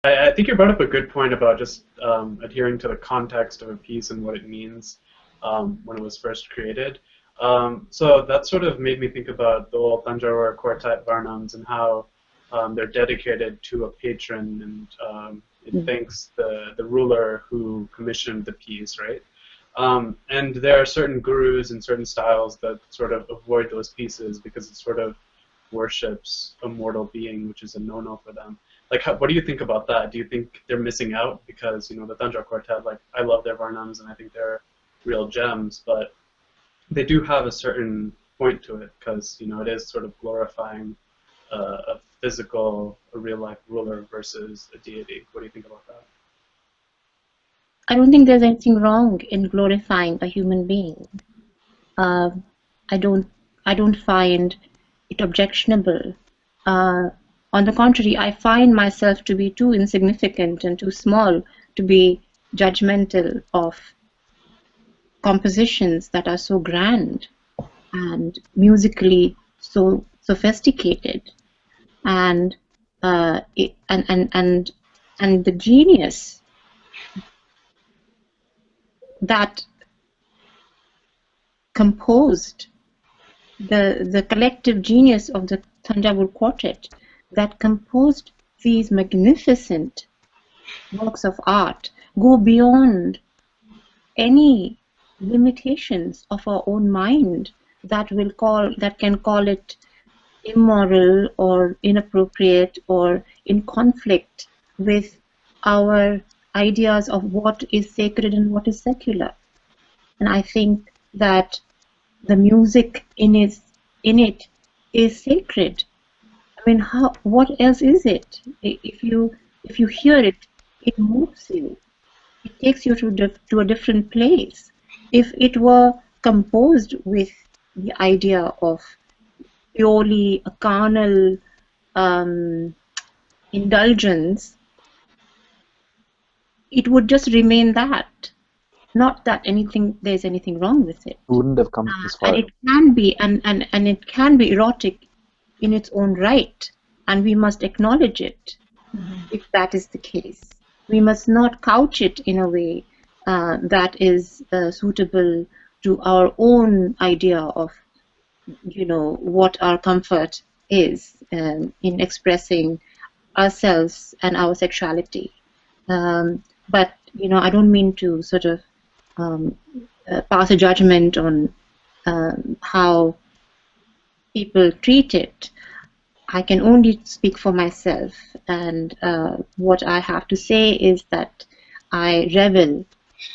I think you brought up a good point about just adhering to the context of a piece and what it means when it was first created. So that sort of made me think about the old Tanjore quartet Varnams and how they're dedicated to a patron, and it thanks the ruler who commissioned the piece, right? And there are certain gurus and certain styles that sort of avoid those pieces because it sort of worships a mortal being, which is a no-no for them. Like, what do you think about that? Do you think they're missing out? Because, you know, the Tanjore Quartet, like, I love their Varnams and I think they're real gems, but they do have a certain point to it because, you know, it is sort of glorifying a physical, a real-life ruler versus a deity. What do you think about that? I don't think there's anything wrong in glorifying a human being. I don't find it objectionable. On the contrary, I find myself to be too insignificant and too small to be judgmental of compositions that are so grand and musically so sophisticated, and the genius that composed the collective genius of the Thanjavur Quartet that composed these magnificent works of art go beyond any limitations of our own mind that can call it immoral or inappropriate or in conflict with our ideas of what is sacred and what is secular. And I think that the music in it is sacred. I mean, what else is it? If you hear it, it moves you. It takes you to a different place. If it were composed with the idea of purely a carnal indulgence, it would just remain that. Not that there's anything wrong with it. Wouldn't have come this far. And it can be, and it can be erotic in its own right, and we must acknowledge it if that is the case. We must not couch it in a way that is suitable to our own idea of, you know, what our comfort is in expressing ourselves and our sexuality. But, you know, I don't mean to sort of pass a judgment on how people treat it. I can only speak for myself, and what I have to say is that I revel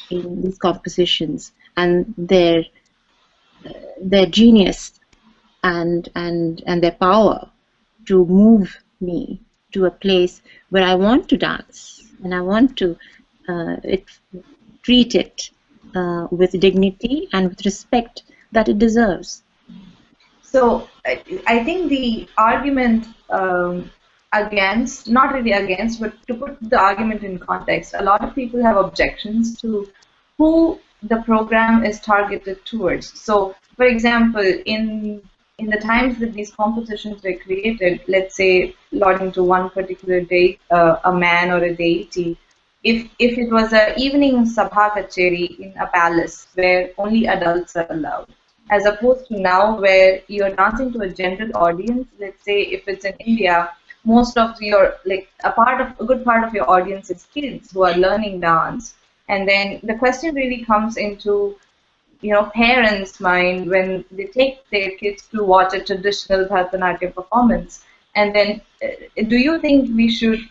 in these compositions and their genius and their power to move me to a place where I want to dance, and I want to treat it with dignity and with respect that it deserves. So I think the argument against, not really against, but to put the argument in context, a lot of people have objections to who the program is targeted towards. So, for example, in the times that these compositions were created, let's say allotting to one particular day, a man or a deity, if it was an evening sabha kacheri in a palace where only adults are allowed, as opposed to now where you're dancing to a general audience. Let's say if it's in India, most of your, like a good part of your audience is kids who are learning dance. And then the question really comes into, you know, parents' mind when they take their kids to watch a traditional Bharatanatyam performance. And then do you think we should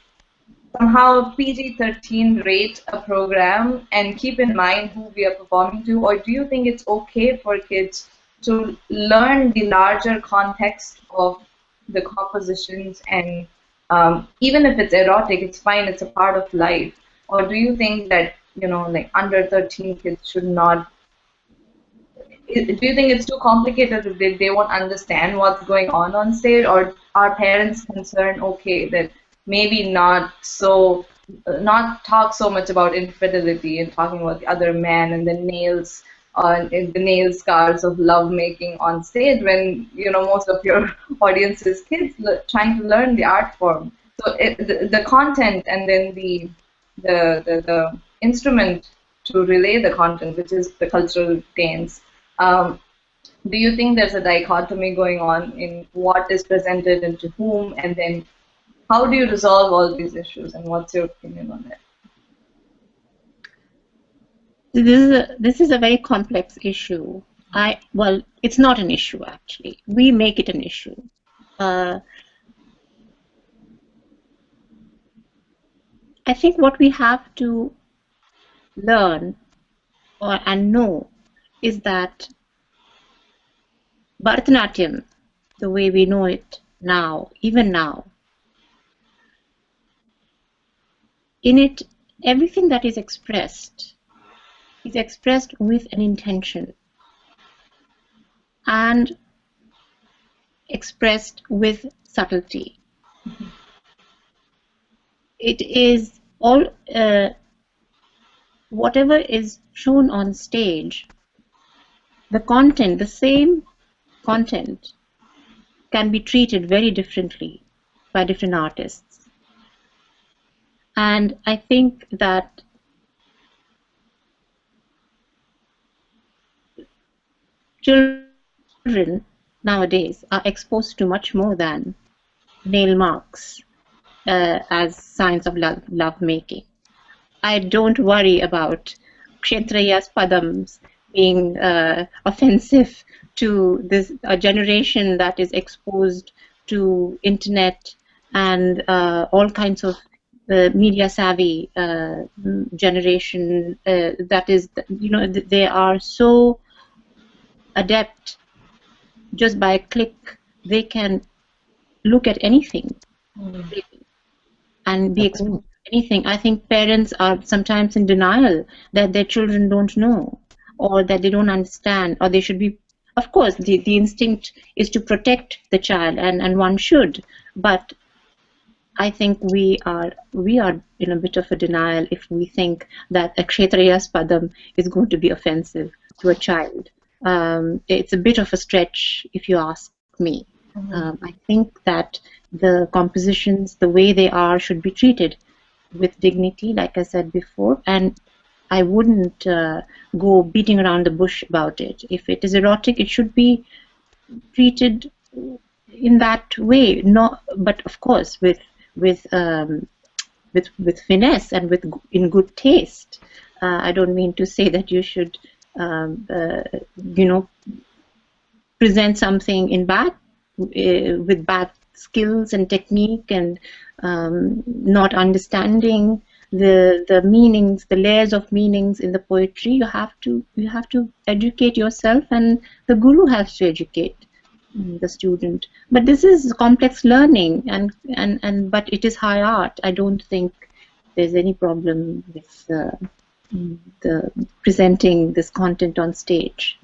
somehow PG-13 rate a program and keep in mind who we are performing to, or do you think it's okay for kids to learn the larger context of the compositions, and even if it's erotic, it's fine, it's a part of life? Or do you think that, you know, like under 13 kids should not? Do you think it's too complicated if they won't understand what's going on stage, or are parents concerned, okay, that maybe not talk so much about infidelity and talking about the other man and the nails the nail scars of love making on stage when, you know, most of your audience is kids trying to learn the art form? So the content and then the instrument to relay the content, which is the cultural dance. Do you think there's a dichotomy going on in what is presented and to whom, and then how do you resolve all these issues, and what's your opinion on that? This is a very complex issue. Well, it's not an issue actually. We make it an issue. I think what we have to learn and know is that Bharatanatyam, the way we know it now, even now, in it, everything that is expressed with an intention and expressed with subtlety. It is all, whatever is shown on stage, the content, the same content, can be treated very differently by different artists. And I think that children nowadays are exposed to much more than nail marks as signs of love making. I don't worry about Kshetraya's padams being offensive to a generation that is exposed to internet and all kinds of media savvy generation. That is, they are so adept. Just by a click, they can look at anything and be exposed to anything. I think parents are sometimes in denial that their children don't know, or that they don't understand, or they should be. Of course, the instinct is to protect the child, and one should. But I think we are in a bit of a denial if we think that a Kshetraya's padam is going to be offensive to a child. It's a bit of a stretch, if you ask me. I think that the compositions, the way they are, should be treated with dignity, like I said before, and I wouldn't go beating around the bush about it. If it is erotic, it should be treated in that way. But of course, with finesse and in good taste. I don't mean to say that you should, present something in with bad skills and technique, and not understanding the meanings, the layers of meanings in the poetry. You have to educate yourself, and the guru has to educate the student. But this is complex learning, but it is high art. I don't think there's any problem with the presenting this content on stage.